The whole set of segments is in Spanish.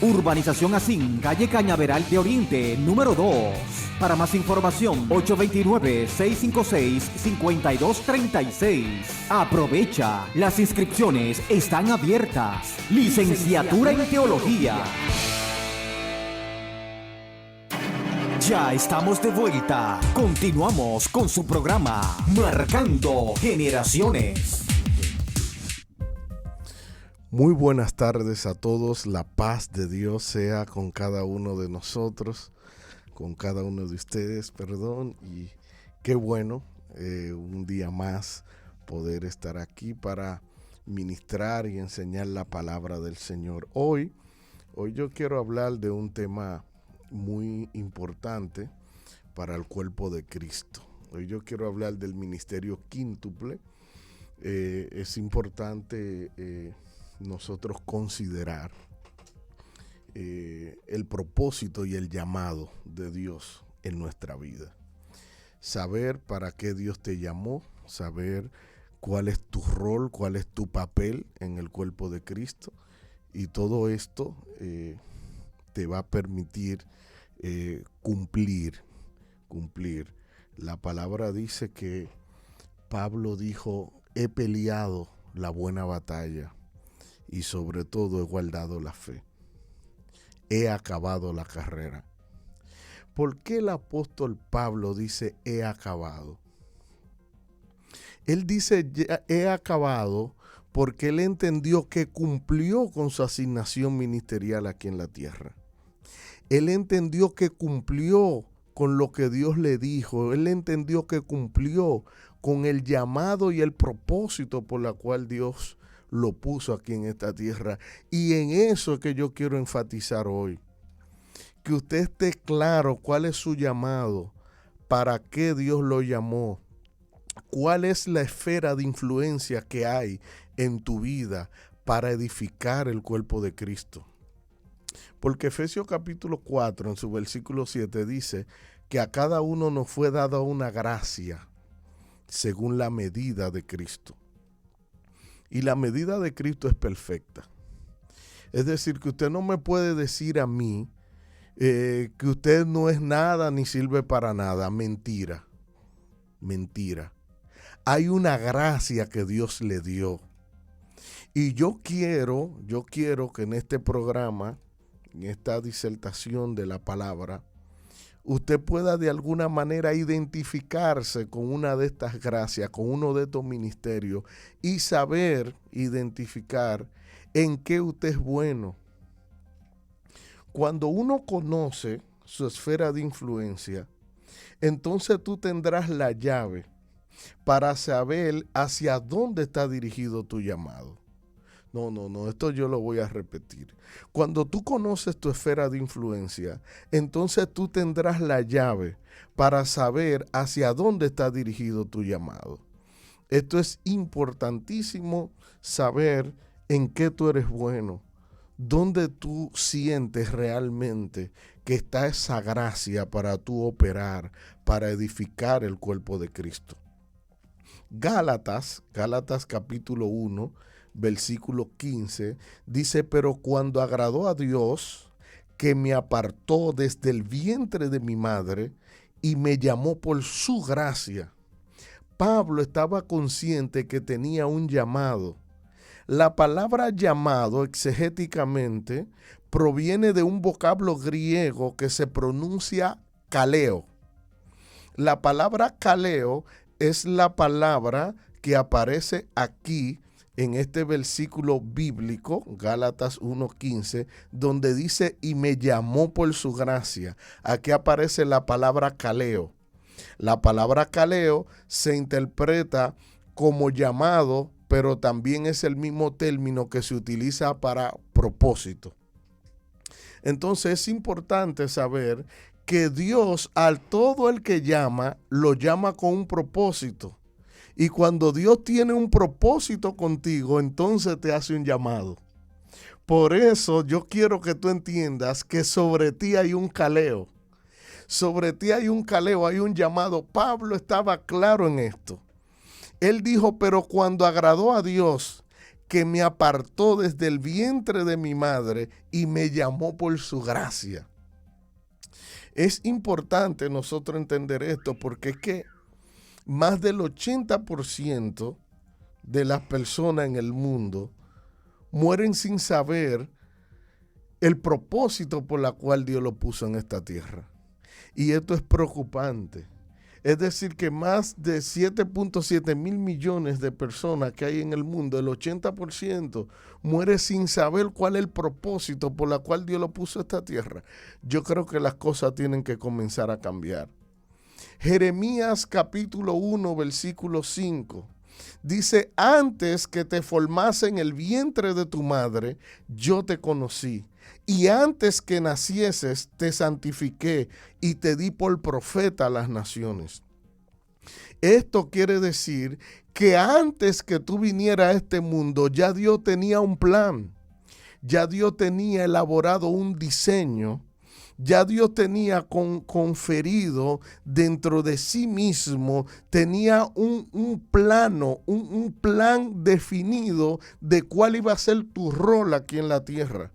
Urbanización Asín, calle Cañaveral de Oriente, número 2. Para más información, 829-656-5236. Aprovecha, las inscripciones están abiertas. Licenciatura en Teología. Ya estamos de vuelta. Continuamos con su programa, Marcando Generaciones. Muy buenas tardes a todos. La paz de Dios sea con cada uno de nosotros, con cada uno de ustedes, y qué bueno un día más poder estar aquí para ministrar y enseñar la palabra del Señor. Hoy yo quiero hablar de un tema muy importante para el cuerpo de Cristo. Hoy yo quiero hablar del ministerio quíntuple. Es importante nosotros considerar el propósito y el llamado de Dios en nuestra vida. Saber para qué Dios te llamó, saber cuál es tu rol, cuál es tu papel en el cuerpo de Cristo, y todo esto te va a permitir cumplir. La palabra dice que Pablo dijo: he peleado la buena batalla y sobre todo he guardado la fe. He acabado la carrera. ¿Por qué el apóstol Pablo dice he acabado? Él dice he acabado porque él entendió que cumplió con su asignación ministerial aquí en la tierra. Él entendió que cumplió con lo que Dios le dijo. Él entendió que cumplió con el llamado y el propósito por la cual Dios lo puso aquí en esta tierra. Y en eso es que yo quiero enfatizar hoy. Que usted esté claro cuál es su llamado, para qué Dios lo llamó, cuál es la esfera de influencia que hay en tu vida para edificar el cuerpo de Cristo. Porque Efesios capítulo 4, en su versículo 7, dice que a cada uno nos fue dada una gracia según la medida de Cristo. Y la medida de Cristo es perfecta. Es decir, que usted no me puede decir a mí que usted no es nada ni sirve para nada. Mentira. Hay una gracia que Dios le dio. Y yo quiero que en este programa, en esta disertación de la palabra, usted pueda de alguna manera identificarse con una de estas gracias, con uno de estos ministerios, y saber identificar en qué usted es bueno. Cuando uno conoce su esfera de influencia, entonces tú tendrás la llave para saber hacia dónde está dirigido tu llamado. No, esto yo lo voy a repetir. Cuando tú conoces tu esfera de influencia, entonces tú tendrás la llave para saber hacia dónde está dirigido tu llamado. Esto es importantísimo, saber en qué tú eres bueno, dónde tú sientes realmente que está esa gracia para tú operar, para edificar el cuerpo de Cristo. Gálatas capítulo 1, versículo 15, dice: pero cuando agradó a Dios, que me apartó desde el vientre de mi madre y me llamó por su gracia. Pablo estaba consciente que tenía un llamado. La palabra llamado, exegéticamente, proviene de un vocablo griego que se pronuncia kaleo. La palabra kaleo es la palabra que aparece aquí en este versículo bíblico, Gálatas 1:15, donde dice: y me llamó por su gracia. Aquí aparece la palabra kaleo. La palabra kaleo se interpreta como llamado, pero también es el mismo término que se utiliza para propósito. Entonces es importante saber que Dios, a todo el que llama, lo llama con un propósito. Y cuando Dios tiene un propósito contigo, entonces te hace un llamado. Por eso yo quiero que tú entiendas que sobre ti hay un kaleo. Sobre ti hay un kaleo, hay un llamado. Pablo estaba claro en esto. Él dijo: pero cuando agradó a Dios, que me apartó desde el vientre de mi madre y me llamó por su gracia. Es importante nosotros entender esto porque es que más del 80% de las personas en el mundo mueren sin saber el propósito por la cual Dios lo puso en esta tierra. Y esto es preocupante. Es decir, que más de 7.7 mil millones de personas que hay en el mundo, el 80% muere sin saber cuál es el propósito por la cual Dios lo puso en esta tierra. Yo creo que las cosas tienen que comenzar a cambiar. Jeremías capítulo 1, versículo 5. Dice, antes que te formase en el vientre de tu madre, yo te conocí. Y antes que nacieses, te santifiqué y te di por profeta a las naciones. Esto quiere decir que antes que tú vinieras a este mundo, ya Dios tenía un plan. Ya Dios tenía elaborado un diseño. Ya Dios tenía conferido dentro de sí mismo, tenía un plano, un plan definido de cuál iba a ser tu rol aquí en la tierra.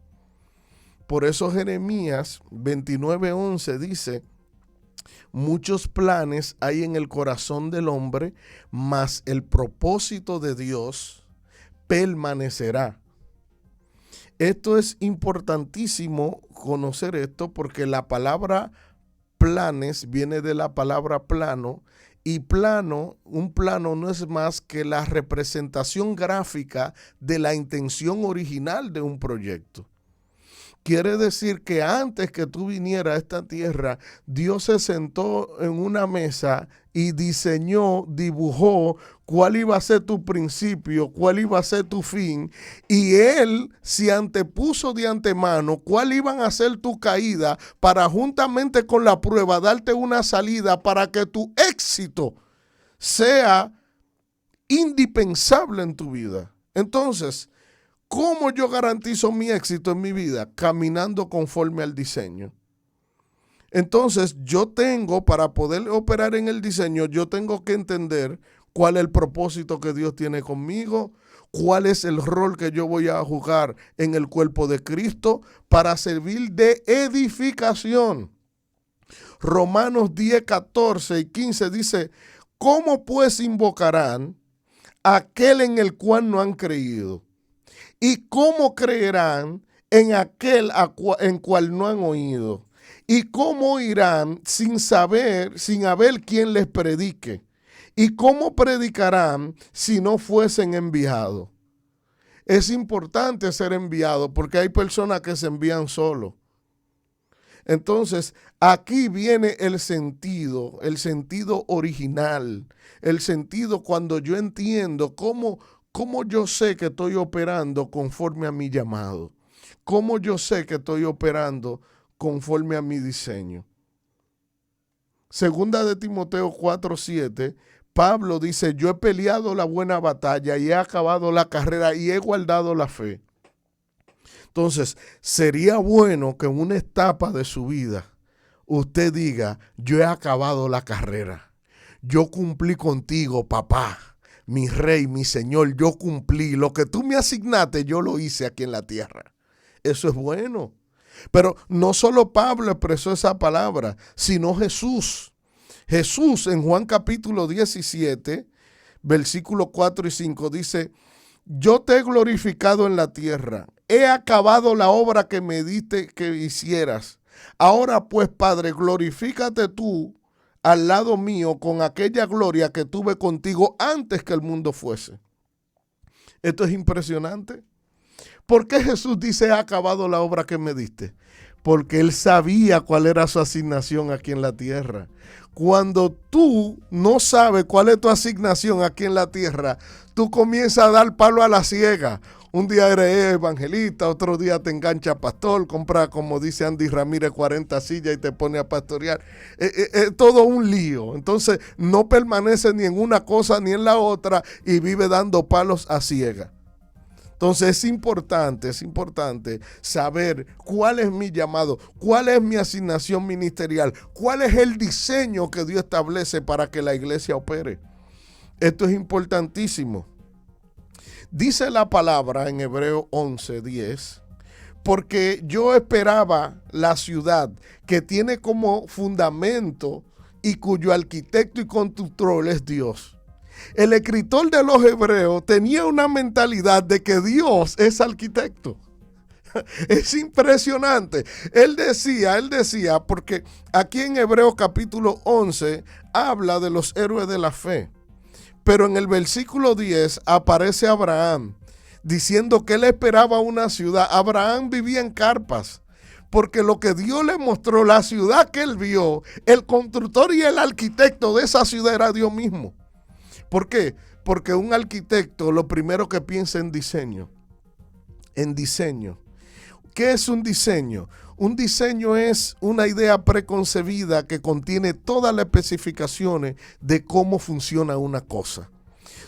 Por eso Jeremías 29:11 dice, muchos planes hay en el corazón del hombre, mas el propósito de Dios permanecerá. Esto es importantísimo conocer esto porque la palabra planes viene de la palabra plano y un plano no es más que la representación gráfica de la intención original de un proyecto. Quiere decir que antes que tú vinieras a esta tierra, Dios se sentó en una mesa y diseñó, dibujó cuál iba a ser tu principio, cuál iba a ser tu fin. Y Él se antepuso de antemano cuál iban a ser tu caída para juntamente con la prueba darte una salida para que tu éxito sea indispensable en tu vida. Entonces, ¿cómo yo garantizo mi éxito en mi vida? Caminando conforme al diseño. Entonces, yo tengo, para poder operar en el diseño, yo tengo que entender cuál es el propósito que Dios tiene conmigo, cuál es el rol que yo voy a jugar en el cuerpo de Cristo para servir de edificación. Romanos 10, 14 y 15 dice, ¿cómo pues invocarán a aquel en el cual no han creído? ¿Y cómo creerán en aquel en cual no han oído? ¿Y cómo oirán sin haber quien les predique? ¿Y cómo predicarán si no fuesen enviados? Es importante ser enviado porque hay personas que se envían solo. Entonces, aquí viene el sentido original, el sentido cuando yo entiendo ¿Cómo yo sé que estoy operando conforme a mi llamado? ¿Cómo yo sé que estoy operando conforme a mi diseño? Segunda de Timoteo 4:7, Pablo dice, yo he peleado la buena batalla y he acabado la carrera y he guardado la fe. Entonces, sería bueno que en una etapa de su vida usted diga, yo he acabado la carrera. Yo cumplí contigo, papá. Mi rey, mi señor, yo cumplí. Lo que tú me asignaste, yo lo hice aquí en la tierra. Eso es bueno. Pero no solo Pablo expresó esa palabra, sino Jesús. Jesús en Juan capítulo 17, versículos 4 y 5 dice, yo te he glorificado en la tierra. He acabado la obra que me diste que hicieras. Ahora pues, Padre, glorifícate tú al lado mío con aquella gloria que tuve contigo antes que el mundo fuese. Esto es impresionante. ¿Por qué Jesús dice, he acabado la obra que me diste? Porque Él sabía cuál era su asignación aquí en la tierra. Cuando tú no sabes cuál es tu asignación aquí en la tierra, tú comienzas a dar palo a la ciega. Un día eres evangelista, otro día te engancha pastor, compra, como dice Andy Ramírez, 40 sillas y te pone a pastorear. Es todo un lío. Entonces no permanece ni en una cosa ni en la otra y vive dando palos a ciega. Entonces es importante saber cuál es mi llamado, cuál es mi asignación ministerial, cuál es el diseño que Dios establece para que la iglesia opere. Esto es importantísimo. Dice la palabra en Hebreo 11:10, porque yo esperaba la ciudad que tiene como fundamento y cuyo arquitecto y constructor es Dios. El escritor de los Hebreos tenía una mentalidad de que Dios es arquitecto. Es impresionante. Él decía, porque aquí en Hebreos capítulo 11 habla de los héroes de la fe. Pero en el versículo 10 aparece Abraham diciendo que él esperaba una ciudad. Abraham vivía en carpas, porque lo que Dios le mostró, la ciudad que él vio, el constructor y el arquitecto de esa ciudad era Dios mismo. ¿Por qué? Porque un arquitecto lo primero que piensa en diseño. En diseño. ¿Qué es un diseño? Un diseño es una idea preconcebida que contiene todas las especificaciones de cómo funciona una cosa.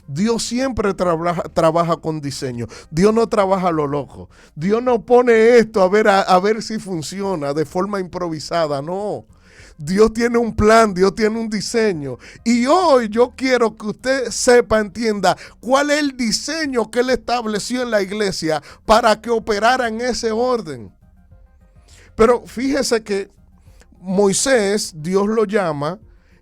Dios siempre trabaja con diseño. Dios no trabaja a lo loco. Dios no pone esto a ver si funciona de forma improvisada. No. Dios tiene un plan, Dios tiene un diseño. Y hoy yo quiero que usted sepa, entienda cuál es el diseño que Él estableció en la iglesia para que operara en ese orden. Pero fíjese que Moisés, Dios lo llama,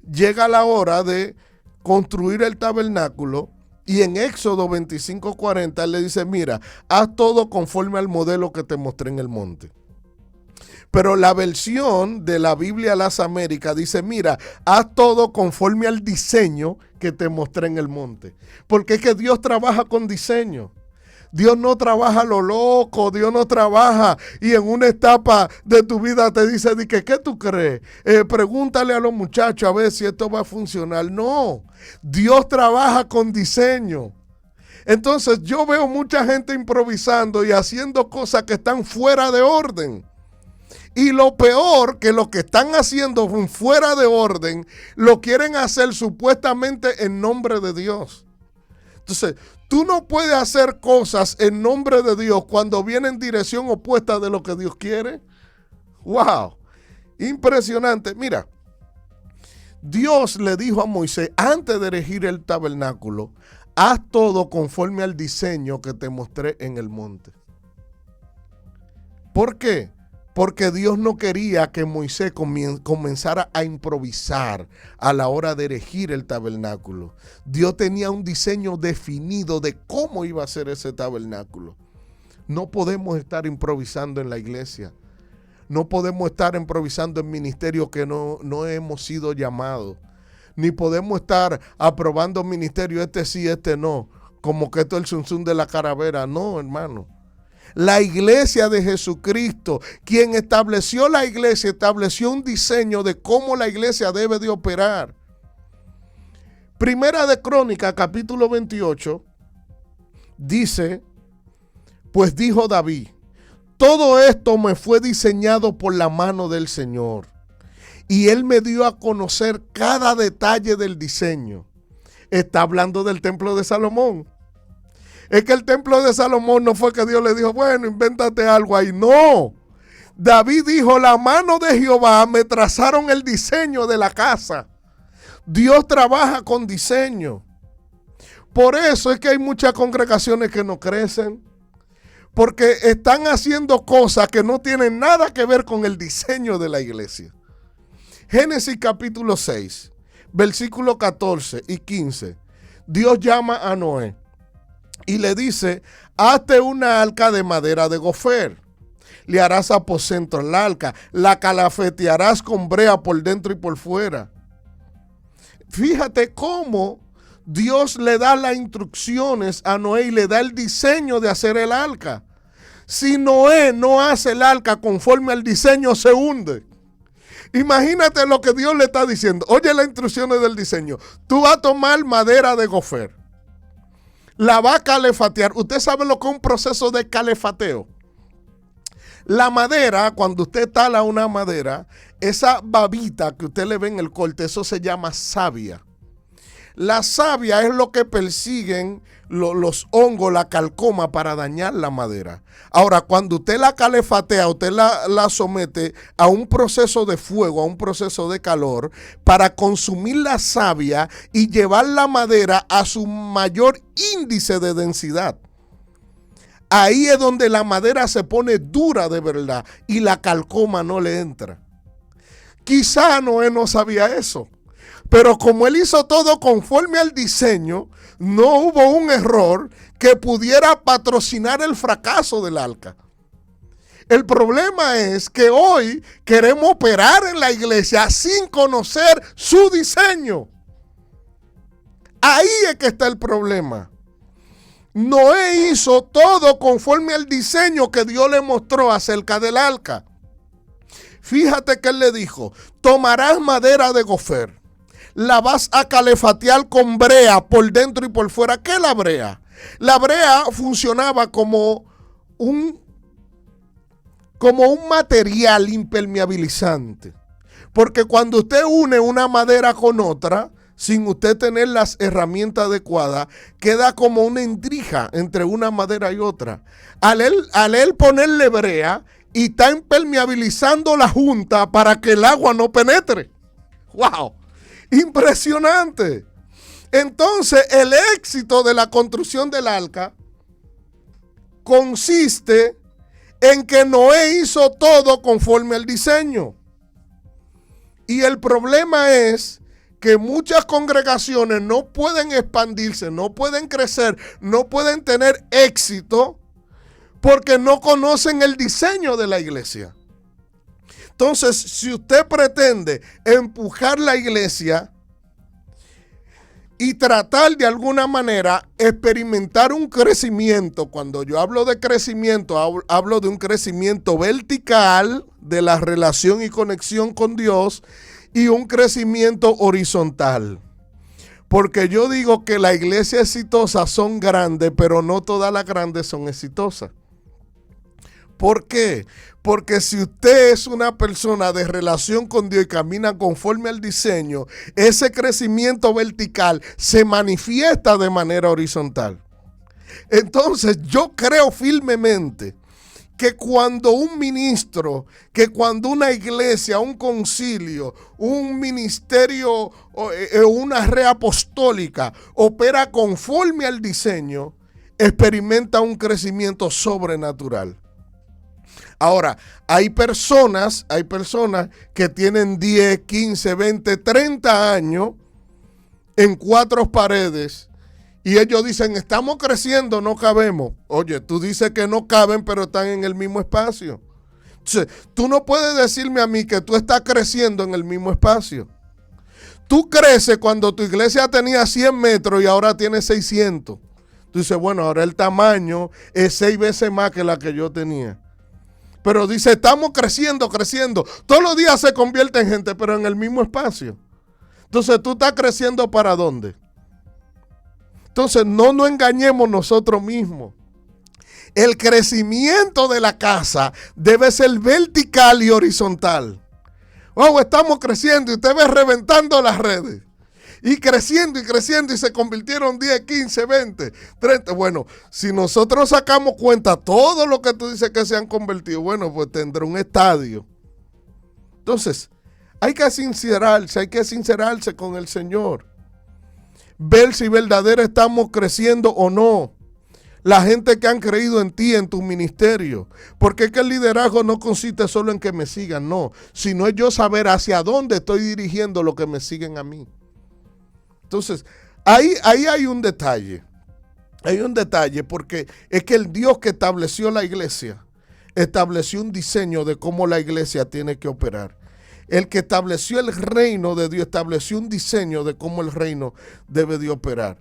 llega la hora de construir el tabernáculo y en Éxodo 25:40 le dice, mira, haz todo conforme al modelo que te mostré en el monte. Pero la versión de la Biblia Las Américas dice, mira, haz todo conforme al diseño que te mostré en el monte. Porque es que Dios trabaja con diseño. Dios no trabaja a lo loco, Dios no trabaja y en una etapa de tu vida te dice, ¿qué tú crees? Pregúntale a los muchachos a ver si esto va a funcionar. No, Dios trabaja con diseño. Entonces yo veo mucha gente improvisando y haciendo cosas que están fuera de orden. Y lo peor, que lo que están haciendo fuera de orden, lo quieren hacer supuestamente en nombre de Dios. Entonces, tú no puedes hacer cosas en nombre de Dios cuando viene en dirección opuesta de lo que Dios quiere. ¡Wow! Impresionante. Mira, Dios le dijo a Moisés, antes de erigir el tabernáculo, haz todo conforme al diseño que te mostré en el monte. ¿Por qué? Porque Dios no quería que Moisés comenzara a improvisar a la hora de erigir el tabernáculo. Dios tenía un diseño definido de cómo iba a ser ese tabernáculo. No podemos estar improvisando en la iglesia. No podemos estar improvisando en ministerios que no hemos sido llamados. Ni podemos estar aprobando ministerios, este sí, este no. Como que esto es el zunzún de la calavera. No, hermano. La iglesia de Jesucristo, quien estableció la iglesia, estableció un diseño de cómo la iglesia debe de operar. Primera de Crónicas, capítulo 28, dice, pues dijo David, todo esto me fue diseñado por la mano del Señor, y Él me dio a conocer cada detalle del diseño. Está hablando del templo de Salomón. Es que el templo de Salomón no fue que Dios le dijo, bueno, invéntate algo ahí. No. David dijo, la mano de Jehová me trazaron el diseño de la casa. Dios trabaja con diseño. Por eso es que hay muchas congregaciones que no crecen. Porque están haciendo cosas que no tienen nada que ver con el diseño de la iglesia. Génesis capítulo 6, versículos 14 y 15. Dios llama a Noé. Y le dice, hazte una arca de madera de gofer. Le harás aposento en la arca. La calafetearás con brea por dentro y por fuera. Fíjate cómo Dios le da las instrucciones a Noé y le da el diseño de hacer el arca. Si Noé no hace el arca conforme al diseño, se hunde. Imagínate lo que Dios le está diciendo. Oye las instrucciones del diseño. Tú vas a tomar madera de gofer. La va a calefatear. Usted sabe lo que es un proceso de calefateo. La madera, cuando usted tala una madera, esa babita que usted le ve en el corte, eso se llama savia. La savia es lo que persiguen los hongos, la calcoma para dañar la madera. Ahora, cuando usted la calefatea, usted la somete a un proceso de fuego, a un proceso de calor, para consumir la savia y llevar la madera a su mayor índice de densidad. ahí es donde la madera se pone dura de verdad y la calcoma no le entra. Quizá Noé no sabía eso, pero como él hizo todo conforme al diseño, no hubo un error que pudiera patrocinar el fracaso del arca. El problema es que hoy queremos operar en la iglesia sin conocer su diseño. Ahí es que está el problema. Noé hizo todo conforme al diseño que Dios le mostró acerca del arca. Fíjate que él le dijo: tomarás madera de gofer, la vas a calefatear con brea por dentro y por fuera. ¿Qué es la brea? La brea funcionaba como un material impermeabilizante. Porque cuando usted une una madera con otra, sin usted tener las herramientas adecuadas, queda como una intrija entre una madera y otra. Al él ponerle brea, y está impermeabilizando la junta para que el agua no penetre. ¡Wow! Impresionante. Entonces, el éxito de la construcción del arca consiste en que Noé hizo todo conforme al diseño. Y el problema es que muchas congregaciones no pueden expandirse, no pueden crecer, no pueden tener éxito porque no conocen el diseño de la iglesia. Entonces, si usted pretende empujar la iglesia y tratar de alguna manera experimentar un crecimiento, cuando yo hablo de crecimiento, hablo de un crecimiento vertical de la relación y conexión con Dios y un crecimiento horizontal. Porque yo digo que las iglesias exitosas son grandes, pero no todas las grandes son exitosas. ¿Por qué? Porque si usted es una persona de relación con Dios y camina conforme al diseño, ese crecimiento vertical se manifiesta de manera horizontal. Entonces, yo creo firmemente que cuando un ministro, que cuando una iglesia, un concilio, un ministerio, una red apostólica opera conforme al diseño, experimenta un crecimiento sobrenatural. Ahora, hay personas que tienen 10, 15, 20, 30 años en 4 paredes y ellos dicen: estamos creciendo, no cabemos. Oye, tú dices que no caben, pero están en el mismo espacio. Entonces, tú no puedes decirme a mí que tú estás creciendo en el mismo espacio. Tú creces cuando tu iglesia tenía 100 metros y ahora tiene 600. Tú dices: bueno, ahora el tamaño es 6 veces más que la que yo tenía. Pero dice: estamos creciendo. Todos los días se convierte en gente, pero en el mismo espacio. Entonces, ¿tú estás creciendo para dónde? Entonces, no nos engañemos nosotros mismos. El crecimiento de la casa debe ser vertical y horizontal. Oh, estamos creciendo y usted ve reventando las redes. Y creciendo y se convirtieron 10, 15, 20, 30. Bueno, si nosotros sacamos cuenta todo lo que tú dices que se han convertido, bueno, pues tendrá un estadio. Entonces, hay que sincerarse con el Señor. Ver si verdadero estamos creciendo o no. La gente que han creído en ti, en tu ministerio. Porque es que el liderazgo no consiste solo en que me sigan, no. Sino es yo saber hacia dónde estoy dirigiendo lo que me siguen a mí. Entonces, ahí hay un detalle. Hay un detalle porque es que el Dios que estableció la iglesia, estableció un diseño de cómo la iglesia tiene que operar. El que estableció el reino de Dios, estableció un diseño de cómo el reino debe de operar.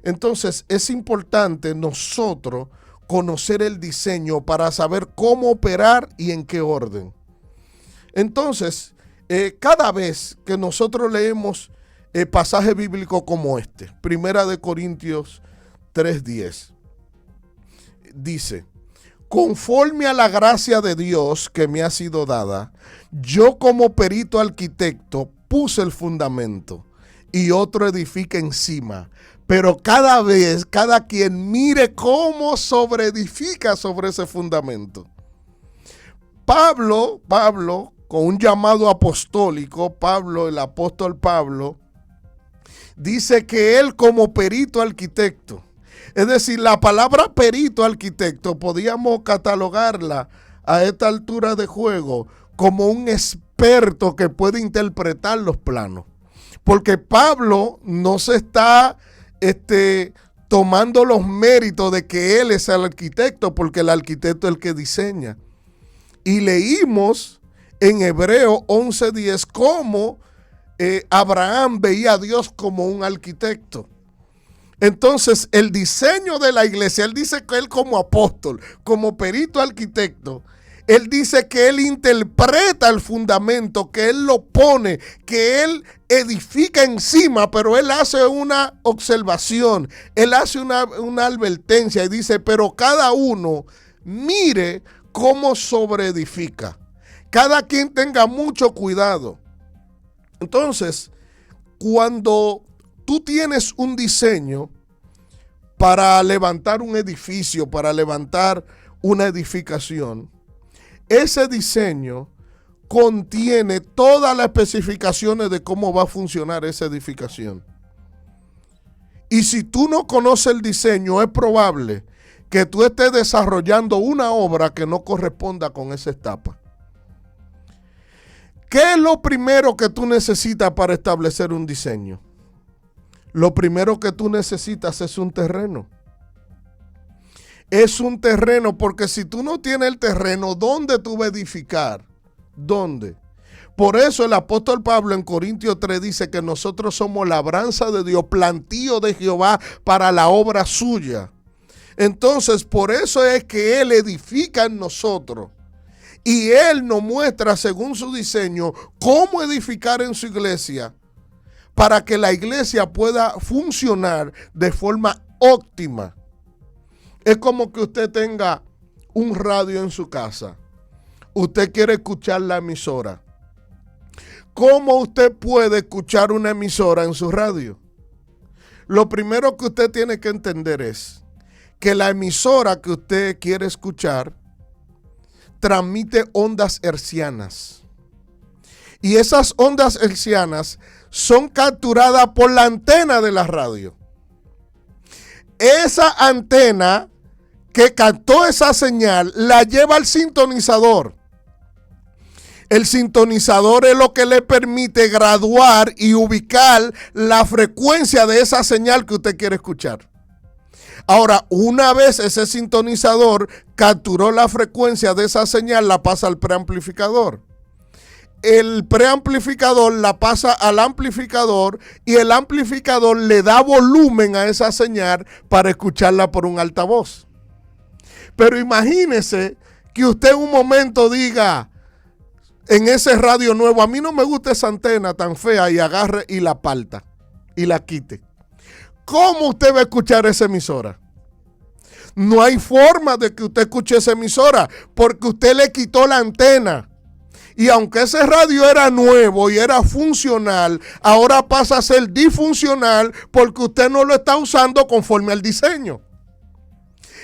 Entonces, es importante nosotros conocer el diseño para saber cómo operar y en qué orden. Entonces, cada vez que nosotros leemos pasaje bíblico como este, 1 Corintios 3:10, dice: conforme a la gracia de Dios que me ha sido dada, yo como perito arquitecto puse el fundamento y otro edifica encima, pero cada quien mire cómo sobreedifica sobre ese fundamento. Pablo, con un llamado apostólico, el apóstol Pablo, dice que él como perito arquitecto, Es decir, la palabra perito arquitecto podíamos catalogarla a esta altura de juego como un experto que puede interpretar los planos. Porque Pablo no se está tomando los méritos de que él es el arquitecto, porque el arquitecto es el que diseña. Y leímos en Hebreo 11:10 cómo Abraham veía a Dios como un arquitecto. Entonces, el diseño de la iglesia, él dice que él como apóstol, como perito arquitecto, él dice que él interpreta el fundamento, que él lo pone, que él edifica encima, pero él hace una observación, él hace una advertencia y dice, pero cada uno mire cómo sobreedifica. Cada quien tenga mucho cuidado. Entonces, cuando tú tienes un diseño para levantar un edificio, para levantar una edificación, ese diseño contiene todas las especificaciones de cómo va a funcionar esa edificación. Y si tú no conoces el diseño, es probable que tú estés desarrollando una obra que no corresponda con esa etapa. ¿Qué es lo primero que tú necesitas para establecer un diseño? Lo primero que tú necesitas es un terreno. Es un terreno, porque si tú no tienes el terreno, ¿dónde tú vas a edificar? ¿Dónde? Por eso el apóstol Pablo en Corintios 3 dice que nosotros somos labranza de Dios, plantío de Jehová para la obra suya. Entonces, por eso es que Él edifica en nosotros. Y Él nos muestra, según su diseño, cómo edificar en su iglesia para que la iglesia pueda funcionar de forma óptima. Es como que usted tenga un radio en su casa. Usted quiere escuchar la emisora. ¿Cómo usted puede escuchar una emisora en su radio? Lo primero que usted tiene que entender es que la emisora que usted quiere escuchar transmite ondas hertzianas. Y esas ondas hertzianas son capturadas por la antena de la radio. Esa antena que captó esa señal la lleva al sintonizador. El sintonizador es lo que le permite graduar y ubicar la frecuencia de esa señal que usted quiere escuchar. Ahora, una vez ese sintonizador capturó la frecuencia de esa señal, la pasa al preamplificador. El preamplificador la pasa al amplificador y el amplificador le da volumen a esa señal para escucharla por un altavoz. Pero imagínese que usted en un momento diga en ese radio nuevo, a mí no me gusta esa antena tan fea, y agarre y la parta y la quite. ¿Cómo usted va a escuchar esa emisora? No hay forma de que usted escuche esa emisora porque usted le quitó la antena. Y aunque ese radio era nuevo y era funcional, ahora pasa a ser disfuncional porque usted no lo está usando conforme al diseño.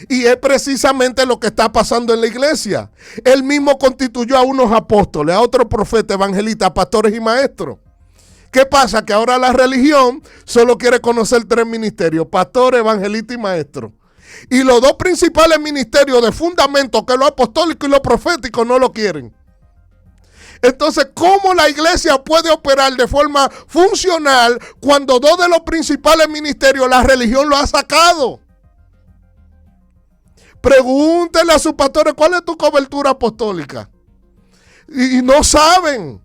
Y es precisamente lo que está pasando en la iglesia. Él mismo constituyó a unos apóstoles, a otros profetas, evangelistas, pastores y maestros. ¿Qué pasa? Que ahora la religión solo quiere conocer 3 ministerios: pastor, evangelista y maestro. Y los 2 principales ministerios de fundamento, que es lo apostólico y lo profético, no lo quieren. Entonces, ¿cómo la iglesia puede operar de forma funcional cuando 2 de los principales ministerios la religión lo ha sacado? Pregúntenle a sus pastores cuál es tu cobertura apostólica. Y no saben.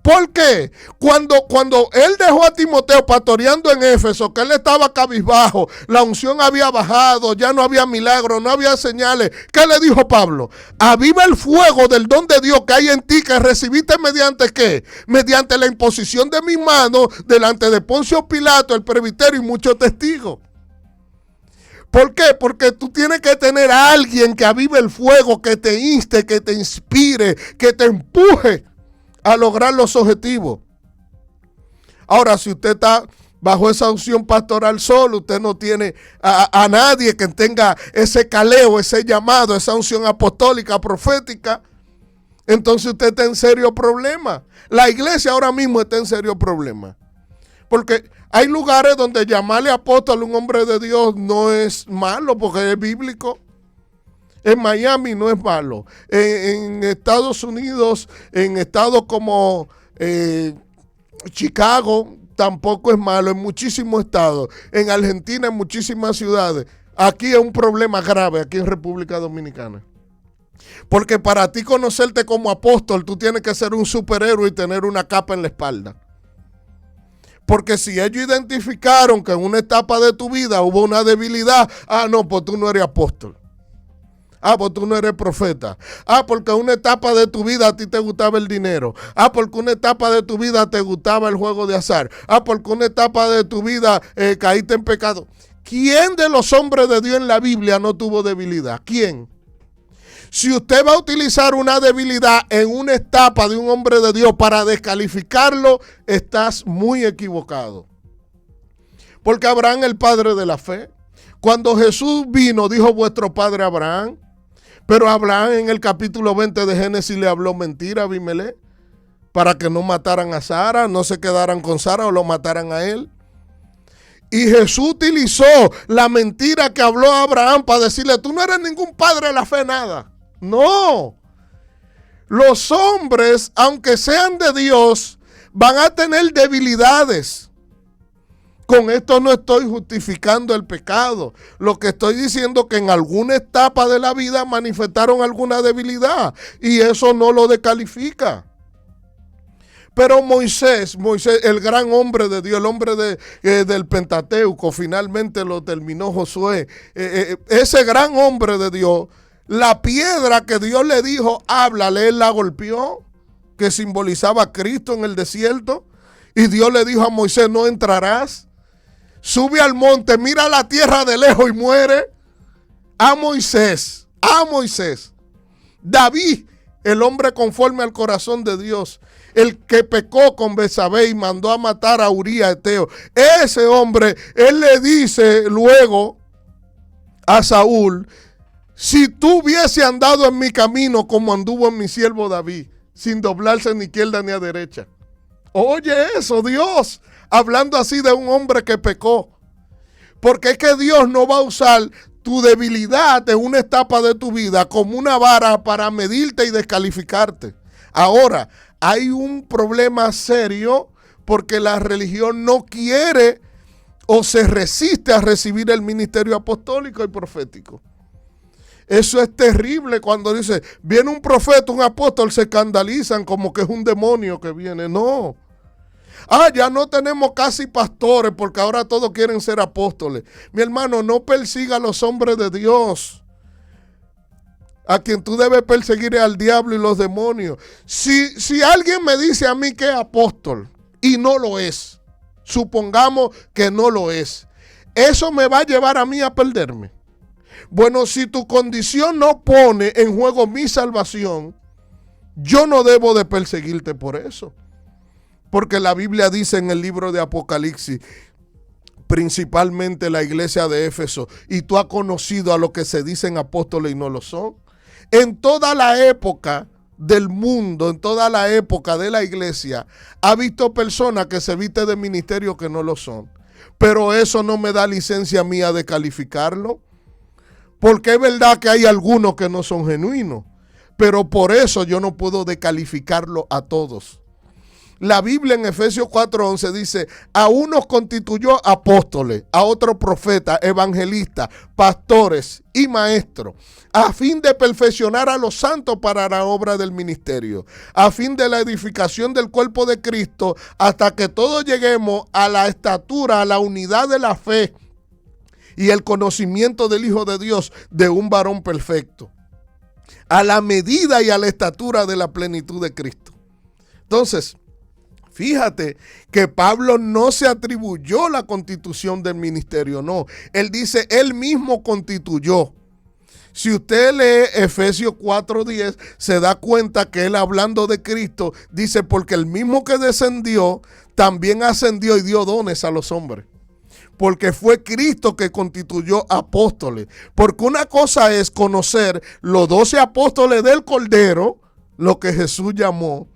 ¿Por qué? Cuando él dejó a Timoteo pastoreando en Éfeso, que él estaba cabizbajo, la unción había bajado, ya no había milagros, no había señales. ¿Qué le dijo Pablo? Aviva el fuego del don de Dios que hay en ti, que recibiste mediante ¿qué? Mediante la imposición de mis manos delante de Poncio Pilato, el presbiterio y muchos testigos. ¿Por qué? Porque tú tienes que tener a alguien que avive el fuego, que te inste, que te inspire, que te empuje a lograr los objetivos. Ahora, si usted está bajo esa unción pastoral solo, usted no tiene a nadie que tenga ese caleo, ese llamado, esa unción apostólica, profética, entonces usted está en serio problema. La iglesia ahora mismo está en serio problema. Porque hay lugares donde llamarle apóstol a un hombre de Dios no es malo, porque es bíblico. En Miami no es malo. En Estados Unidos, en estados como Chicago, tampoco es malo. En muchísimos estados. En Argentina, en muchísimas ciudades. Aquí es un problema grave, aquí en República Dominicana. Porque para ti conocerte como apóstol, tú tienes que ser un superhéroe y tener una capa en la espalda. Porque si ellos identificaron que en una etapa de tu vida hubo una debilidad, no, pues tú no eres apóstol. Pues tú no eres profeta. Porque en una etapa de tu vida a ti te gustaba el dinero. Porque en una etapa de tu vida te gustaba el juego de azar. Porque en una etapa de tu vida caíste en pecado. ¿Quién de los hombres de Dios en la Biblia no tuvo debilidad? ¿Quién? Si usted va a utilizar una debilidad en una etapa de un hombre de Dios para descalificarlo, estás muy equivocado. Porque Abraham, el padre de la fe, cuando Jesús vino, dijo vuestro padre Abraham. Pero Abraham en el capítulo 20 de Génesis le habló mentira a Abimelech para que no mataran a Sara, no se quedaran con Sara o lo mataran a él. Y Jesús utilizó la mentira que habló Abraham para decirle, tú no eres ningún padre de la fe, nada. No. Los hombres, aunque sean de Dios, van a tener debilidades. Con esto no estoy justificando el pecado. Lo que estoy diciendo es que en alguna etapa de la vida manifestaron alguna debilidad y eso no lo descalifica. Pero Moisés, el gran hombre de Dios, el hombre del Pentateuco, finalmente lo terminó Josué. Ese gran hombre de Dios, la piedra que Dios le dijo, háblale, él la golpeó, que simbolizaba a Cristo en el desierto. Y Dios le dijo a Moisés, no entrarás. Sube al monte, mira la tierra de lejos y muere. A Moisés. David, el hombre conforme al corazón de Dios, el que pecó con Betsabé y mandó a matar a Urías Eteo. Ese hombre, él le dice luego a Saúl, si tú hubiese andado en mi camino como anduvo en mi siervo David, sin doblarse ni izquierda ni a derecha. Oye eso, Dios, hablando así de un hombre que pecó. Porque es que Dios no va a usar tu debilidad en una etapa de tu vida como una vara para medirte y descalificarte. Ahora, hay un problema serio porque la religión no quiere o se resiste a recibir el ministerio apostólico y profético. Eso es terrible cuando dice, viene un profeta, un apóstol, se escandalizan como que es un demonio que viene. No. Ya no tenemos casi pastores porque ahora todos quieren ser apóstoles. Mi hermano, no persiga a los hombres de Dios. A quien tú debes perseguir es al diablo y los demonios. Si alguien me dice a mí que es apóstol y no lo es, supongamos que no lo es, ¿eso me va a llevar a mí a perderme? Bueno, si tu condición no pone en juego mi salvación, yo no debo de perseguirte por eso. Porque la Biblia dice en el libro de Apocalipsis, principalmente la iglesia de Éfeso, y tú has conocido a los que se dicen apóstoles y no lo son. En toda la época del mundo, en toda la época de la iglesia, ha visto personas que se visten de ministerio que no lo son. Pero eso no me da licencia mía de calificarlo. Porque es verdad que hay algunos que no son genuinos. Pero por eso yo no puedo descalificarlo a todos. La Biblia en Efesios 4:11 dice, a unos constituyó apóstoles, a otros profetas, evangelistas, pastores y maestros, a fin de perfeccionar a los santos para la obra del ministerio, a fin de la edificación del cuerpo de Cristo, hasta que todos lleguemos a la estatura, a la unidad de la fe y el conocimiento del Hijo de Dios, de un varón perfecto, a la medida y a la estatura de la plenitud de Cristo. Entonces, fíjate que Pablo no se atribuyó la constitución del ministerio, no. Él dice, él mismo constituyó. Si usted lee Efesios 4:10, se da cuenta que él hablando de Cristo, dice, porque el mismo que descendió, también ascendió y dio dones a los hombres. Porque fue Cristo que constituyó apóstoles. Porque una cosa es conocer los 12 apóstoles del Cordero, lo que Jesús llamó,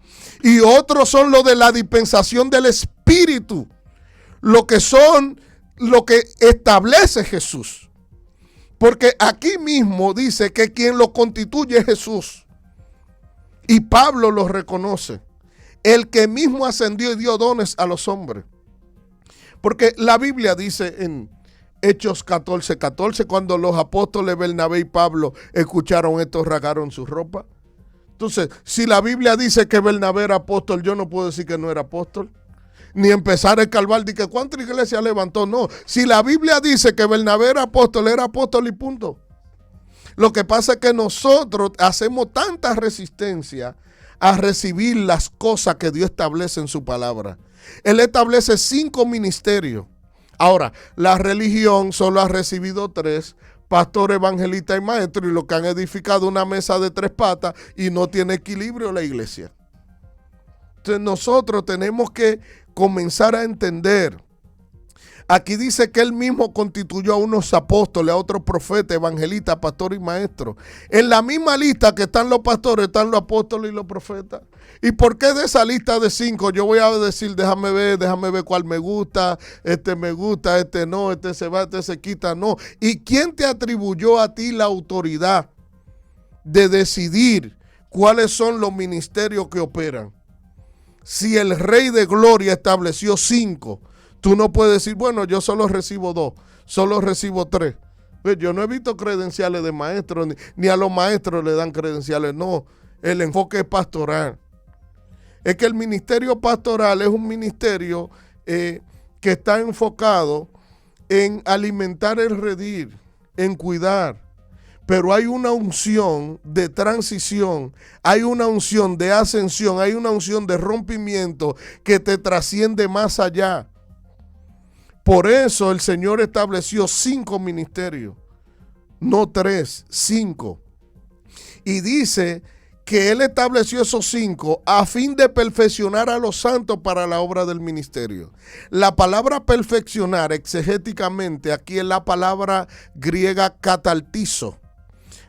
y otros son los de la dispensación del Espíritu, lo que son, lo que establece Jesús. Porque aquí mismo dice que quien lo constituye es Jesús. Y Pablo lo reconoce. El que mismo ascendió y dio dones a los hombres. Porque la Biblia dice en Hechos 14:14, cuando los apóstoles Bernabé y Pablo escucharon esto, rasgaron su ropa. Entonces, si la Biblia dice que Bernabé era apóstol, yo no puedo decir que no era apóstol. Ni empezar a escarbar de que cuánta iglesia levantó. No, si la Biblia dice que Bernabé era apóstol y punto. Lo que pasa es que nosotros hacemos tanta resistencia a recibir las cosas que Dios establece en su palabra. Él establece 5 ministerios. Ahora, la religión solo ha recibido 3, pastor, evangelista y maestro, y lo que han edificado una mesa de 3 patas y no tiene equilibrio la iglesia. Entonces nosotros tenemos que comenzar a entender. Aquí dice que él mismo constituyó a unos apóstoles, a otros profetas, evangelistas, pastores y maestros. En la misma lista que están los pastores, están los apóstoles y los profetas. ¿Y por qué de esa lista de 5 yo voy a decir, déjame ver cuál me gusta, este no, este se va, este se quita? No. ¿Y quién te atribuyó a ti la autoridad de decidir cuáles son los ministerios que operan? Si el Rey de Gloria estableció 5, tú no puedes decir, bueno, yo solo recibo 2, solo recibo 3. Pues yo no he visto credenciales de maestros, ni a los maestros le dan credenciales. No, el enfoque es pastoral. Es que el ministerio pastoral es un ministerio que está enfocado en alimentar el redil, en cuidar. Pero hay una unción de transición, hay una unción de ascensión, hay una unción de rompimiento que te trasciende más allá. Por eso el Señor estableció 5 ministerios, no 3, 5. Y dice que Él estableció esos 5 a fin de perfeccionar a los santos para la obra del ministerio. La palabra perfeccionar exegéticamente aquí es la palabra griega katartizo.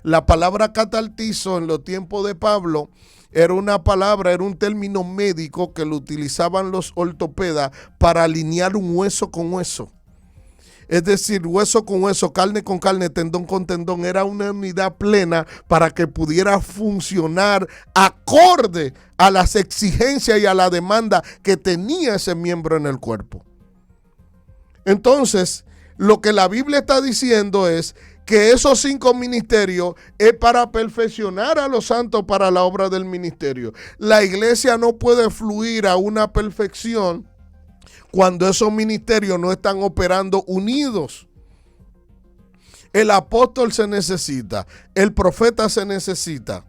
La palabra katartizo en los tiempos de Pablo era una palabra, era un término médico que lo utilizaban los ortopedas para alinear un hueso con hueso. Es decir, hueso con hueso, carne con carne, tendón con tendón. Era una unidad plena para que pudiera funcionar acorde a las exigencias y a la demanda que tenía ese miembro en el cuerpo. Entonces, lo que la Biblia está diciendo es que esos 5 ministerios es para perfeccionar a los santos para la obra del ministerio. La iglesia no puede fluir a una perfección cuando esos ministerios no están operando unidos. El apóstol se necesita, el profeta se necesita,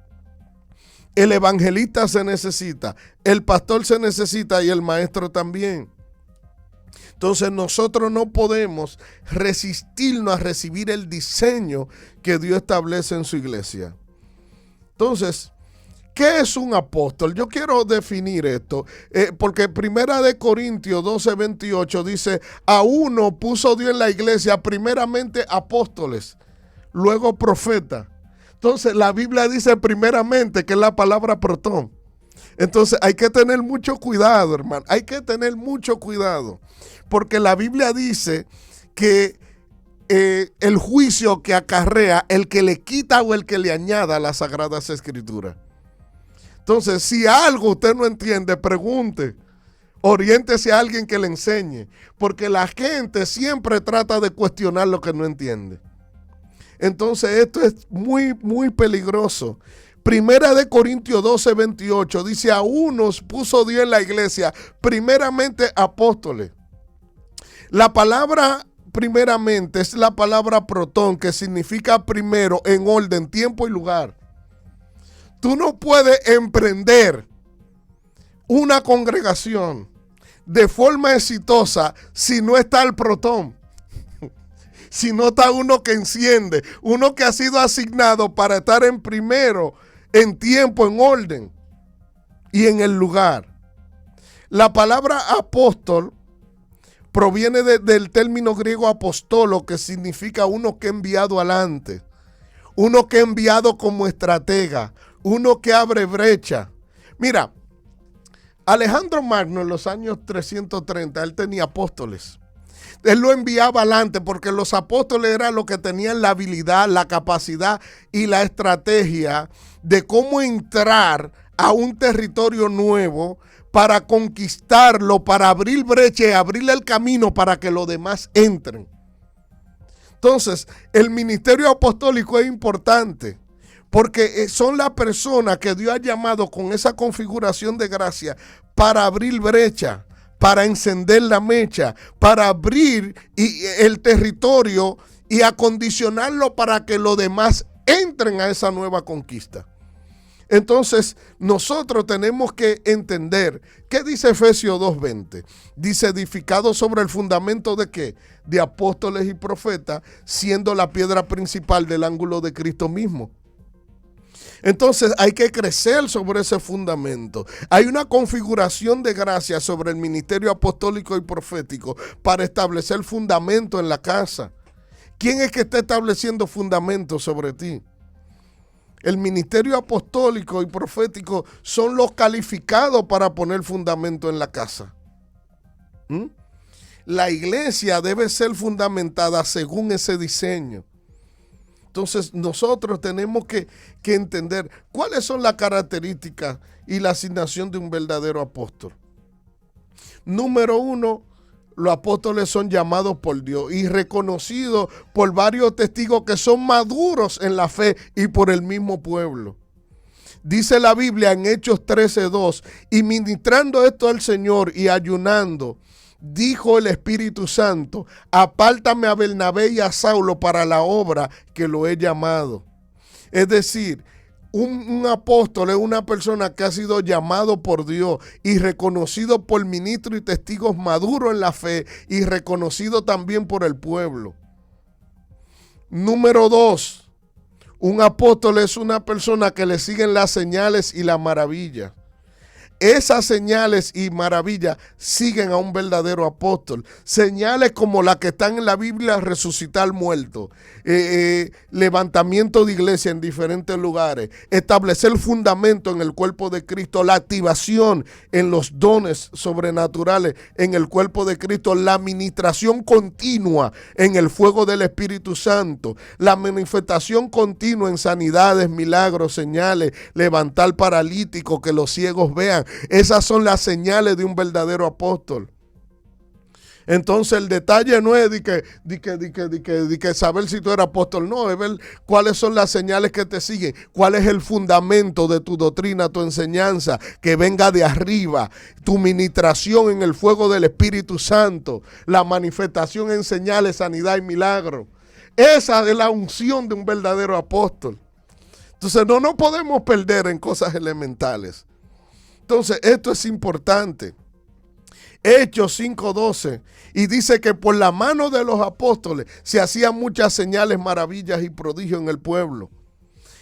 el evangelista se necesita, el pastor se necesita y el maestro también. Entonces nosotros no podemos resistirnos a recibir el diseño que Dios establece en su iglesia. Entonces, ¿qué es un apóstol? Yo quiero definir esto, porque 1 Corintios 12:28 dice, a uno puso Dios en la iglesia primeramente apóstoles, luego profetas. Entonces la Biblia dice primeramente, que es la palabra protón. Entonces hay que tener mucho cuidado, hermano, hay que tener mucho cuidado. Porque la Biblia dice que el juicio que acarrea el que le quita o el que le añada a las Sagradas Escrituras. Entonces, si algo usted no entiende, pregunte. Oriéntese a alguien que le enseñe. Porque la gente siempre trata de cuestionar lo que no entiende. Entonces, esto es muy, muy peligroso. 1 Corintios 12:28 dice, a unos puso Dios en la iglesia, primeramente apóstoles. La palabra primeramente es la palabra protón, que significa primero, en orden, tiempo y lugar. Tú no puedes emprender una congregación de forma exitosa si no está el protón. Si no está uno que enciende, uno que ha sido asignado para estar en primero, en tiempo, en orden y en el lugar. La palabra apóstol proviene del término griego apostolo, que significa uno que ha enviado adelante, uno que ha enviado como estratega, uno que abre brecha. Mira, Alejandro Magno en los años 330, él tenía apóstoles. Él lo enviaba adelante porque los apóstoles eran los que tenían la habilidad, la capacidad y la estrategia de cómo entrar a un territorio nuevo para conquistarlo, para abrir brecha y abrirle el camino para que los demás entren. Entonces, el ministerio apostólico es importante porque son las personas que Dios ha llamado con esa configuración de gracia para abrir brecha, para encender la mecha, para abrir el territorio y acondicionarlo para que los demás entren a esa nueva conquista. Entonces, nosotros tenemos que entender, ¿qué dice Efesios 2:20? Dice, edificado sobre el fundamento de ¿qué? De apóstoles y profetas, siendo la piedra principal del ángulo de Cristo mismo. Entonces hay que crecer sobre ese fundamento. Hay una configuración de gracia sobre el ministerio apostólico y profético para establecer fundamento en la casa. ¿Quién es que está estableciendo fundamento sobre ti? El ministerio apostólico y profético son los calificados para poner fundamento en la casa. La iglesia debe ser fundamentada según ese diseño. Entonces nosotros tenemos que entender cuáles son las características y la asignación de un verdadero apóstol. Número 1, los apóstoles son llamados por Dios y reconocidos por varios testigos que son maduros en la fe y por el mismo pueblo. Dice la Biblia en Hechos 13:2, y ministrando esto al Señor y ayunando, dijo el Espíritu Santo, apártame a Bernabé y a Saulo para la obra que lo he llamado. Es decir, un apóstol es una persona que ha sido llamado por Dios y reconocido por ministros y testigos maduros en la fe y reconocido también por el pueblo. Número 2, un apóstol es una persona que le siguen las señales y las maravillas. Esas señales y maravillas siguen a un verdadero apóstol. Señales como las que están en la Biblia, resucitar muertos, levantamiento de iglesia en diferentes lugares, establecer fundamento en el cuerpo de Cristo, la activación en los dones sobrenaturales en el cuerpo de Cristo, la administración continua en el fuego del Espíritu Santo, la manifestación continua en sanidades, milagros, señales, levantar paralíticos, que los ciegos vean. Esas son las señales de un verdadero apóstol. Entonces el detalle no es de que saber si tú eres apóstol, no, es ver cuáles son las señales que te siguen, cuál es el fundamento de tu doctrina, tu enseñanza, que venga de arriba, tu ministración en el fuego del Espíritu Santo, la manifestación en señales, sanidad y milagro. Esa es la unción de un verdadero apóstol. Entonces no nos podemos perder en cosas elementales. Entonces, esto es importante. Hechos 5:12, y dice que por la mano de los apóstoles se hacían muchas señales, maravillas y prodigios en el pueblo.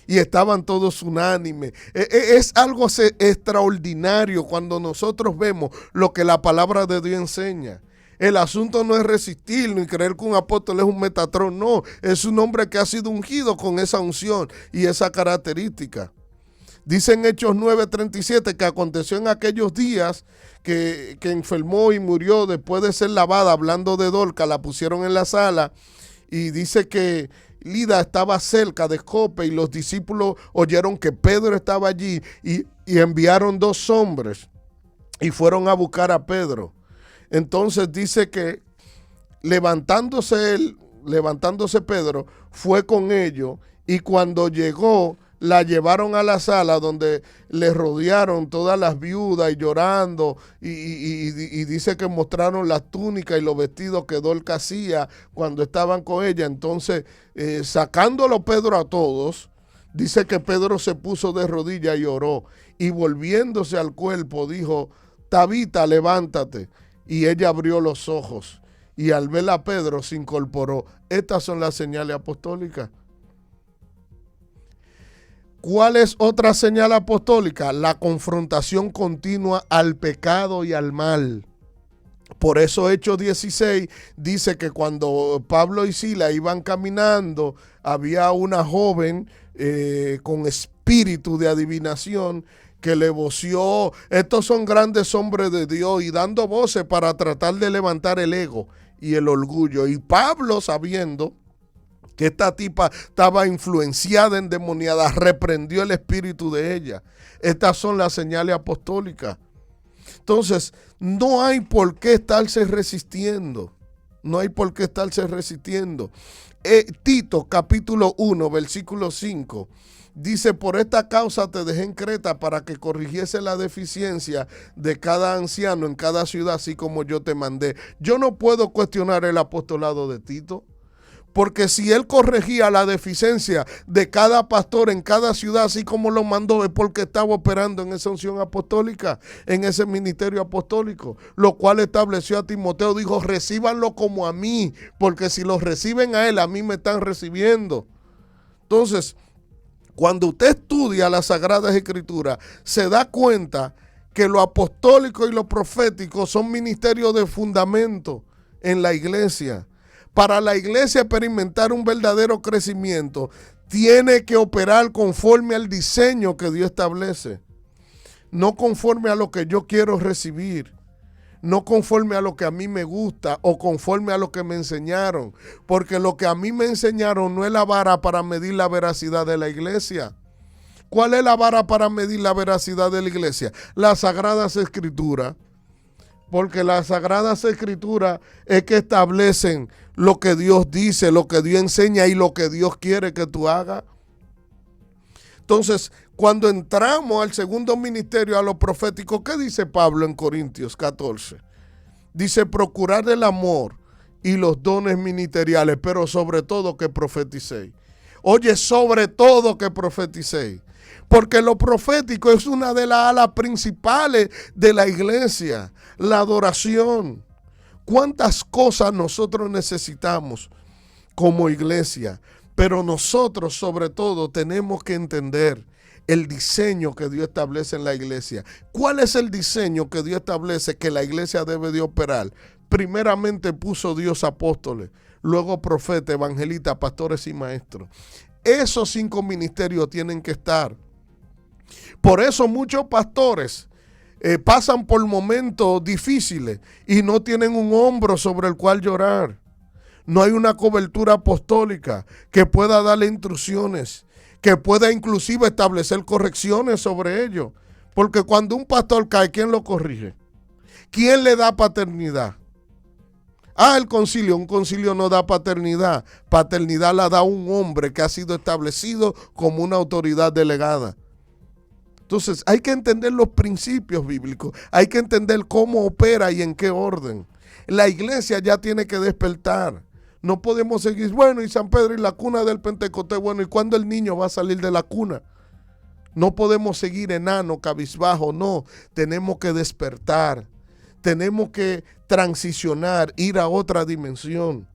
Y estaban todos unánimes. Es algo extraordinario cuando nosotros vemos lo que la palabra de Dios enseña. El asunto no es resistir ni creer que un apóstol es un Metatrón, no. Es un hombre que ha sido ungido con esa unción y esa característica. Dice en Hechos 9:37 que aconteció en aquellos días que enfermó y murió después de ser lavada, hablando de Dorcas, la pusieron en la sala, y dice que Lida estaba cerca de Jope y los discípulos oyeron que Pedro estaba allí y enviaron 2 hombres y fueron a buscar a Pedro. Entonces dice que levantándose Pedro, fue con ellos, y cuando llegó, la llevaron a la sala donde le rodearon todas las viudas y llorando, y dice que mostraron las túnicas y los vestidos que Dorcas hacía cuando estaban con ella. Entonces, sacándolo Pedro a todos, dice que Pedro se puso de rodillas y oró, y volviéndose al cuerpo dijo, Tabita, levántate. Y ella abrió los ojos, y al ver a Pedro se incorporó. Estas son las señales apostólicas. ¿Cuál es otra señal apostólica? La confrontación continua al pecado y al mal. Por eso Hechos 16 dice que cuando Pablo y Silas iban caminando, había una joven con espíritu de adivinación que le voció. Estos son grandes hombres de Dios y dando voces para tratar de levantar el ego y el orgullo. Y Pablo, sabiendo que esta tipa estaba influenciada, endemoniada, reprendió el espíritu de ella. Estas son las señales apostólicas. Entonces, no hay por qué estarse resistiendo. No hay por qué estarse resistiendo. Tito, capítulo 1, versículo 5, dice: por esta causa te dejé en Creta para que corrigiese la deficiencia de cada anciano en cada ciudad, así como yo te mandé. Yo no puedo cuestionar el apostolado de Tito, porque si él corregía la deficiencia de cada pastor en cada ciudad, así como lo mandó, es porque estaba operando en esa unción apostólica, en ese ministerio apostólico, lo cual estableció a Timoteo. Dijo: recíbanlo como a mí, porque si lo reciben a él, a mí me están recibiendo. Entonces, cuando usted estudia las Sagradas Escrituras, se da cuenta que lo apostólico y lo profético son ministerios de fundamento en la iglesia. Para la iglesia experimentar un verdadero crecimiento, tiene que operar conforme al diseño que Dios establece. No conforme a lo que yo quiero recibir. No conforme a lo que a mí me gusta o conforme a lo que me enseñaron. Porque lo que a mí me enseñaron no es la vara para medir la veracidad de la iglesia. ¿Cuál es la vara para medir la veracidad de la iglesia? Las Sagradas Escrituras. Porque las Sagradas Escrituras es que establecen lo que Dios dice, lo que Dios enseña y lo que Dios quiere que tú hagas. Entonces, cuando entramos al segundo ministerio, a lo profético, ¿qué dice Pablo en Corintios 14? Dice: procurar el amor y los dones ministeriales, pero sobre todo que profeticéis. Oye, sobre todo que profeticéis. Porque lo profético es una de las alas principales de la iglesia, la adoración. ¿Cuántas cosas nosotros necesitamos como iglesia? Pero nosotros sobre todo tenemos que entender el diseño que Dios establece en la iglesia. ¿Cuál es el diseño que Dios establece que la iglesia debe de operar? Primeramente puso Dios apóstoles, luego profetas, evangelistas, pastores y maestros. Esos 5 ministerios tienen que estar. Por eso muchos pastores pasan por momentos difíciles y no tienen un hombro sobre el cual llorar. No hay una cobertura apostólica que pueda darle instrucciones, que pueda inclusive establecer correcciones sobre ellos. Porque cuando un pastor cae, ¿quién lo corrige? ¿Quién le da paternidad? El concilio. Un concilio no da paternidad. Paternidad la da un hombre que ha sido establecido como una autoridad delegada. Entonces hay que entender los principios bíblicos, hay que entender cómo opera y en qué orden. La iglesia ya tiene que despertar. No podemos seguir, bueno, y San Pedro y la cuna del Pentecostés, bueno, ¿y cuándo el niño va a salir de la cuna? No podemos seguir enano, cabizbajo, no. Tenemos que despertar, tenemos que transicionar, ir a otra dimensión.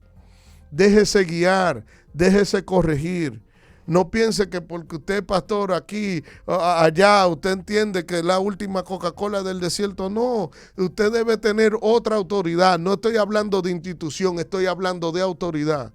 Déjese guiar, déjese corregir. No piense que porque usted es pastor aquí, allá, usted entiende que es la última Coca-Cola del desierto. No, usted debe tener otra autoridad. No estoy hablando de institución, estoy hablando de autoridad.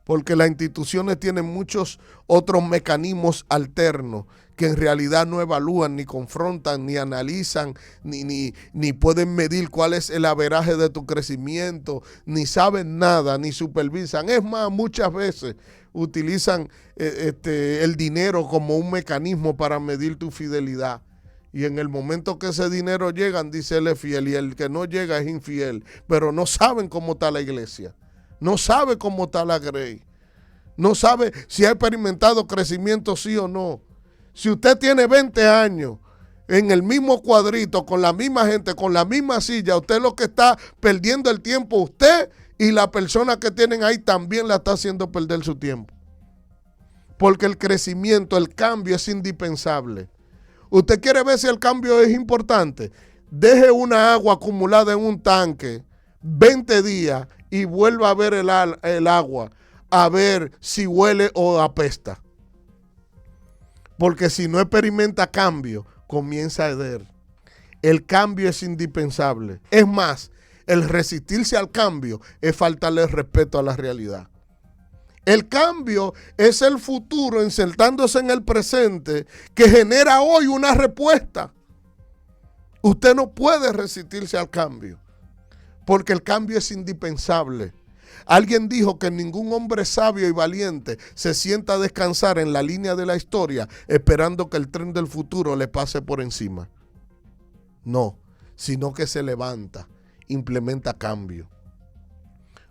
Porque las instituciones tienen muchos otros mecanismos alternos que en realidad no evalúan, ni confrontan, ni analizan, ni pueden medir cuál es el averaje de tu crecimiento, ni saben nada, ni supervisan. Es más, muchas veces utilizan el dinero como un mecanismo para medir tu fidelidad. Y en el momento que ese dinero llega, dice él es fiel, y el que no llega es infiel. Pero no saben cómo está la iglesia. No sabe cómo está la Grey. No sabe si ha experimentado crecimiento sí o no. Si usted tiene 20 años en el mismo cuadrito, con la misma gente, con la misma silla, usted lo que está perdiendo el tiempo, usted y la persona que tienen ahí también la está haciendo perder su tiempo. Porque el crecimiento, el cambio es indispensable. ¿Usted quiere ver si el cambio es importante? Deje una agua acumulada en un tanque 20 días y vuelva a ver el agua, a ver si huele o apesta. Porque si no experimenta cambio, comienza a arder. El cambio es indispensable. Es más, el resistirse al cambio es faltarle respeto a la realidad. El cambio es el futuro insertándose en el presente que genera hoy una respuesta. Usted no puede resistirse al cambio. porque el cambio es indispensable. Alguien dijo que ningún hombre sabio y valiente se sienta a descansar en la línea de la historia esperando que el tren del futuro le pase por encima. No, sino que se levanta, implementa cambio.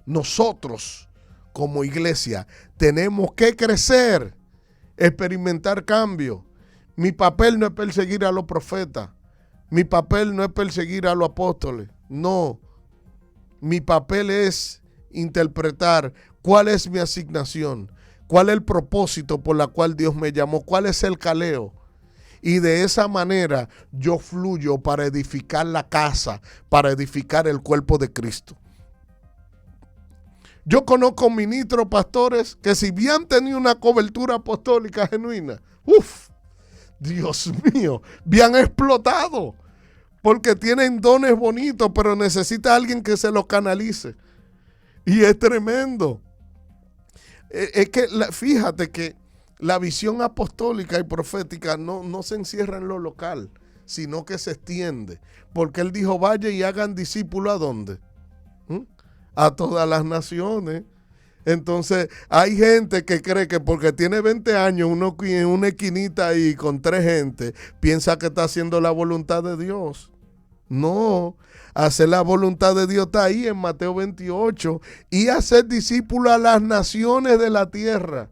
Nosotros, como iglesia, tenemos que crecer, experimentar cambio. Mi papel no es perseguir a los profetas. Mi papel no es perseguir a los apóstoles. No. Mi papel es interpretar cuál es mi asignación, cuál es el propósito por la cual Dios me llamó, cuál es el caleo. Y de esa manera yo fluyo para edificar la casa, para edificar el cuerpo de Cristo. Yo conozco ministros, pastores, que si bien han tenido una cobertura apostólica genuina, Dios mío, bien explotado, porque tienen dones bonitos, pero necesita alguien que se los canalice. Y es tremendo. Es que fíjate que la visión apostólica y profética no se encierra en lo local, sino que se extiende. Porque él dijo, vaya y hagan discípulos ¿a dónde? A todas las naciones. Entonces, hay gente que cree que porque tiene 20 años, uno en una esquinita ahí con 3 gente, piensa que está haciendo la voluntad de Dios. No, hacer la voluntad de Dios está ahí en Mateo 28 y hacer discípulos a las naciones de la tierra,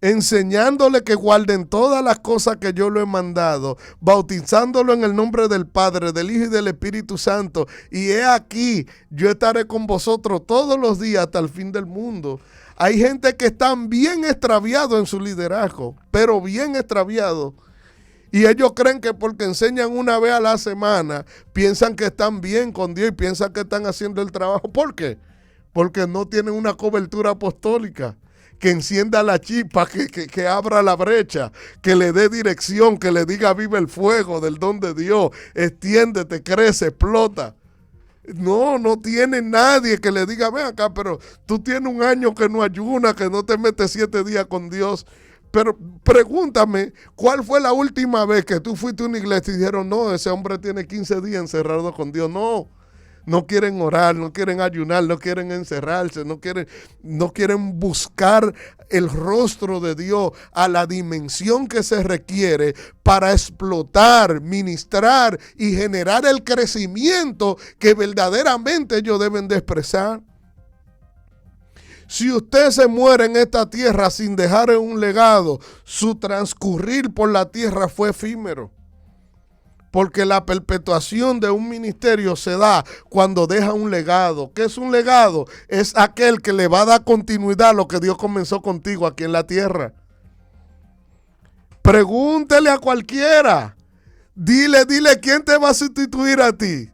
enseñándole que guarden todas las cosas que yo lo he mandado, bautizándolo en el nombre del Padre, del Hijo y del Espíritu Santo. Y he aquí, yo estaré con vosotros todos los días hasta el fin del mundo. Hay gente que están bien extraviados en su liderazgo, pero bien extraviados. Y ellos creen que porque enseñan una vez a la semana, piensan que están bien con Dios y piensan que están haciendo el trabajo. ¿Por qué? Porque no tienen una cobertura apostólica que encienda la chispa, que abra la brecha, que le dé dirección, que le diga vive el fuego del don de Dios, extiéndete, crece, explota. No tiene nadie que le diga, ven acá, pero tú tienes un año que no ayunas, que no te metes 7 días con Dios. Pero pregúntame, ¿cuál fue la última vez que tú fuiste a una iglesia y dijeron, no, ese hombre tiene 15 días encerrado con Dios? No quieren orar, no quieren ayunar, no quieren encerrarse, no quieren buscar el rostro de Dios a la dimensión que se requiere para explotar, ministrar y generar el crecimiento que verdaderamente ellos deben de expresar. Si usted se muere en esta tierra sin dejar un legado, su transcurrir por la tierra fue efímero. Porque la perpetuación de un ministerio se da cuando deja un legado. ¿Qué es un legado? Es aquel que le va a dar continuidad a lo que Dios comenzó contigo aquí en la tierra. Pregúntele a cualquiera. Dile, ¿quién te va a sustituir a ti?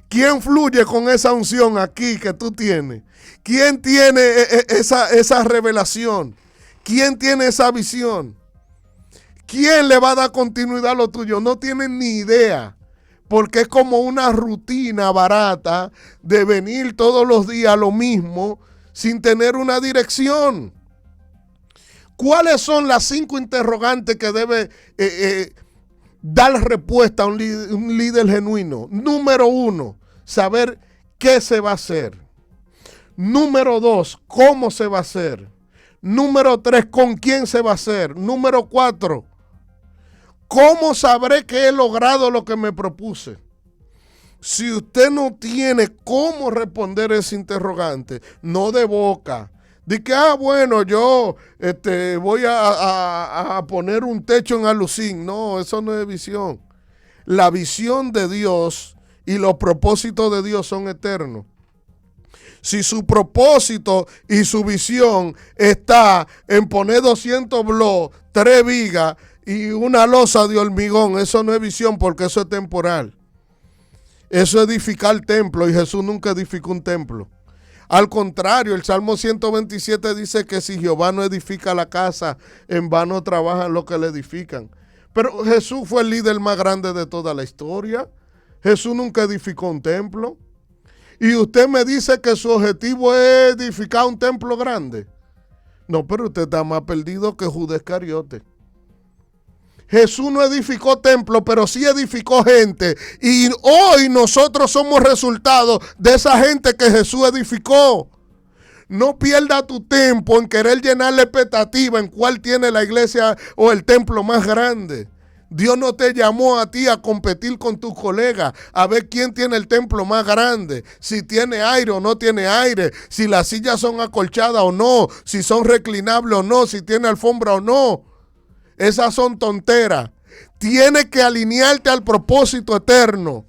¿Quién fluye con esa unción aquí que tú tienes? ¿Quién tiene esa revelación? ¿Quién tiene esa visión? ¿Quién le va a dar continuidad a lo tuyo? No tienen ni idea, porque es como una rutina barata de venir todos los días a lo mismo sin tener una dirección. ¿Cuáles son las 5 interrogantes que debe dar respuesta a un líder genuino? Número 1, saber qué se va a hacer. Número 2, cómo se va a hacer. Número 3, con quién se va a hacer. Número 4, ¿cómo sabré que he logrado lo que me propuse? Si usted no tiene cómo responder ese interrogante, no de boca, de que, bueno, yo voy a poner un techo en Alucín. No, eso no es visión. La visión de Dios y los propósitos de Dios son eternos. Si su propósito y su visión está en poner 200 bloques, 3 vigas y una losa de hormigón, eso no es visión porque eso es temporal. Eso es edificar templo y Jesús nunca edificó un templo. Al contrario, el Salmo 127 dice que si Jehová no edifica la casa, en vano trabajan los que le edifican. Pero Jesús fue el líder más grande de toda la historia. Jesús nunca edificó un templo. Y usted me dice que su objetivo es edificar un templo grande. No, pero usted está más perdido que Judas Iscariote. Jesús no edificó templo, pero sí edificó gente. Y hoy nosotros somos resultado de esa gente que Jesús edificó. No pierda tu tiempo en querer llenar la expectativa en cuál tiene la iglesia o el templo más grande. Dios no te llamó a ti a competir con tus colegas, a ver quién tiene el templo más grande, si tiene aire o no tiene aire, si las sillas son acolchadas o no, si son reclinables o no, si tiene alfombra o no. Esas son tonteras. Tienes que alinearte al propósito eterno.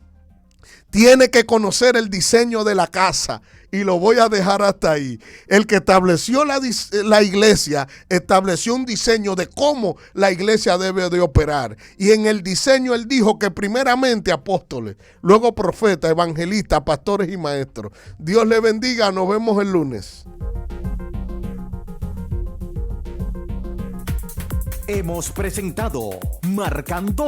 Tienes que conocer el diseño de la casa. Y lo voy a dejar hasta ahí. El que estableció la iglesia estableció un diseño de cómo la iglesia debe de operar. Y en el diseño él dijo que primeramente apóstoles, luego profetas, evangelistas, pastores y maestros. Dios le bendiga. Nos vemos el lunes. Hemos presentado Marcando